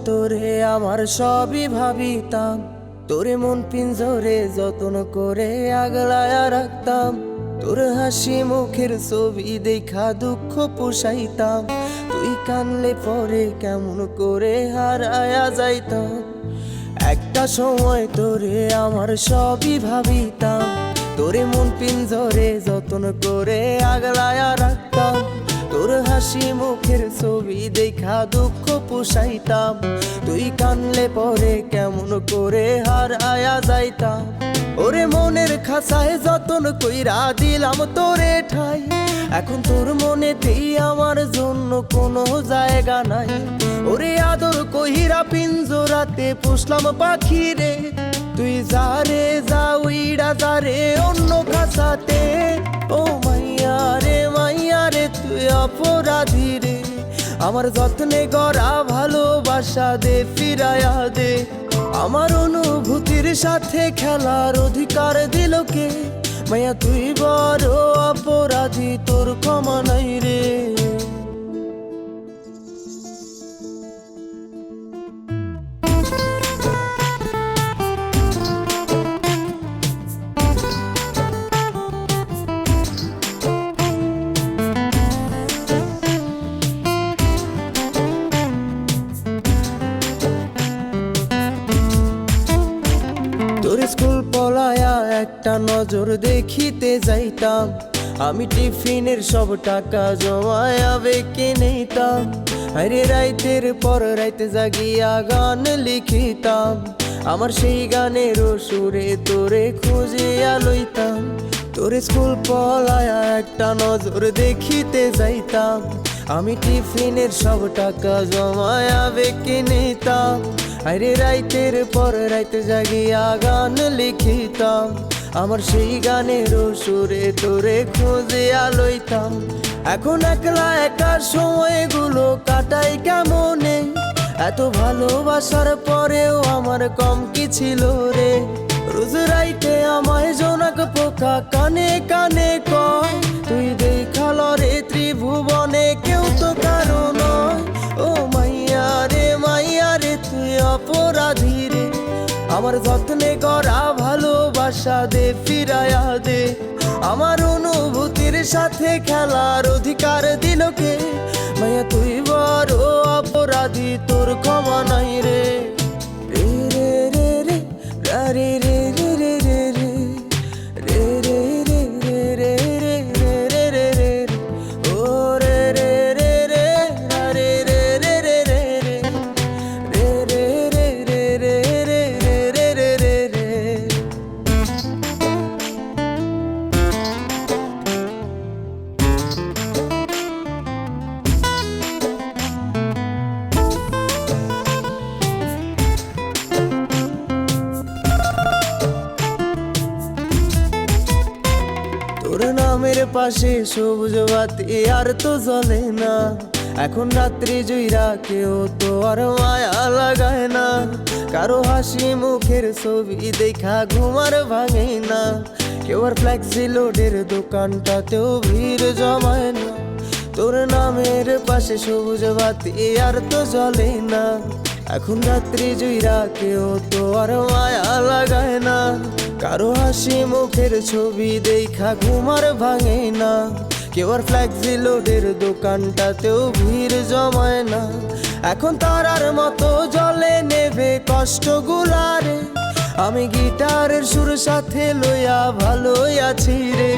তোরে আমার সবই ভাবিতাম, তোরে মন পিঞ্জরে যত্ন করে আগলায়া রাখতাম। তোর হাসি মুখের ছবি দেখা দুঃখ পোষাইতাম, তুই কানলে পরে কেমন করে হারায়া যাইতাম। একটা সময় তোরে আমার সবই ভাবিতাম, তোরে মন পিঞ্জরে যত্ন করে আগলায়া রাখতাম। তোর হাসি মুখের ছবি দেখা দুঃখ পোষাইতাম, তুই কানলে পরে কেমন করে হারায়া যাইতাম। ওরে মনের খাঁচায় যতন কইরা দিলাম তোরে ঠাই, এখন তোর মনেতেই আমার জন্য কোনো জায়গা নাই। ওরে আদর কইরা পিঞ্জরাতে পুষলাম পাখি রে, তুই যা রে যা উইড়া যা রে অন্য খাঁচাতে। ও মাইয়া রে তুই অপরাধী রে, আমার যত্নে গড়া ভালোবাসা দে ফিরায়া দে। আমার অনুভূতির সাথে খেলার অধিকার দিল কে? মাইয়া তুই বড় অপরাধী, তোর ক্ষমা নাই রে। তোর স্কুল পলায়া একটা নজর দেখিতে যাইতাম, আমি টিফিনের সব টাকা জমায়া বেঁকে নিতাম। আরে রাইতের পর রাইতে জাগিয়া গান লিখিতাম, আমার সেই গানের সুরে তোরে খুঁজিয়া লইতাম। তোর স্কুল পলায়া একটা নজর দেখিতে যাইতাম, আমি টিফিনের সব টাকা জমায়া বেঁকে নিতাম। আরে রাইতের পর রাইতে জাগিয়া গান লিখিতাম, আমার সেই গানের সুরে তোরে খুঁজিয়া লইতাম। এখন একলা একা সময়গুলো কাটাই কেমনে, এত ভালোবাসার পরেও আমার কম কি ছিল রে। রোজ রাইতে আমায় জোনাক পোকা কানে কানে কয়, তুই দেখাল রে ত্রিভুবনে কেউ তো কারো নয়। ও মাইয়া রে তুই অপরাধী রে, আমার যত্নে গড়া ভালোবাসা দে ফিরায়া দে। আমার অনুভূতির সাথে খেলার অধিকার দিল কে? মাইয়া তুই বড় অপরাধী, তোর ক্ষমা নাই রে। রে রে রে রে রে রে রে রে রে রে রে রে রে রে রে রে রে রে ও রে রে রে রে রে রে রে রে রে রে তোর নামের পাশে সবুজ বাতি আর তো জ্বলে না, এখন রাত্রি জুইরা কেউ তো আর মায়া লাগায় না। কারো হাসি মুখের ছবি দেখা ঘুমার ভাঙে না, কেউ আর ফ্লেক্সি লোডের দোকানটাতেও ভিড় জমায় না। তোর নামের পাশে সবুজ বাতি আর তো জ্বলে না, এখন রাত্রি জুইরা কেউ তো আর মায়া লাগায় না। কারো হাসি মুখের ছবি দেখা ঘুমার ভাঙে না, কেউ আর ফ্লেক্সি লোডের দোকানটাতেও ভিড় জমায় না। এখন তারার মতো জলে নেবে কষ্ট গুলারে, আমি গিটারের সুর সাথে লইয়া ভালোই আছি রে।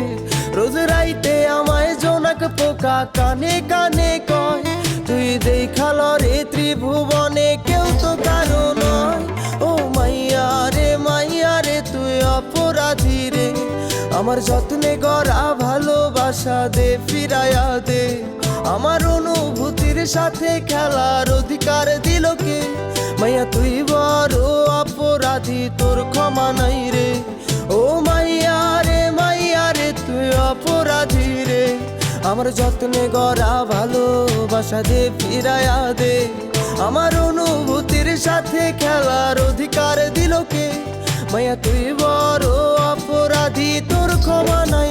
রোজ রাইতে আমায় জোনাক পোকা কানে কানে কয়, তুই দেখাল রে ত্রিভুবনে কেউ তো কারো নয়। ও মাইয়া রে তুই অপরাধী রে, আমার যত্নে গড়া ভালোবাসা দে ফিরায়া দে। আমার অনুভূতির সাথে খেলার অধিকার দিল কে? মাইয়া তুই বড় অপরাধী, তোর ক্ষমা নাই রে। ও মাইয়া রে তুই অপরাধী রে, আমার যত্নে গড়া ভালোবাসা দে ফিরায়া দে। আমার অনুভূতির সাথে খেলার অধিকার দিল কে? মাইয়া তুই বড় অপরাধী, তোর ক্ষমা নাই।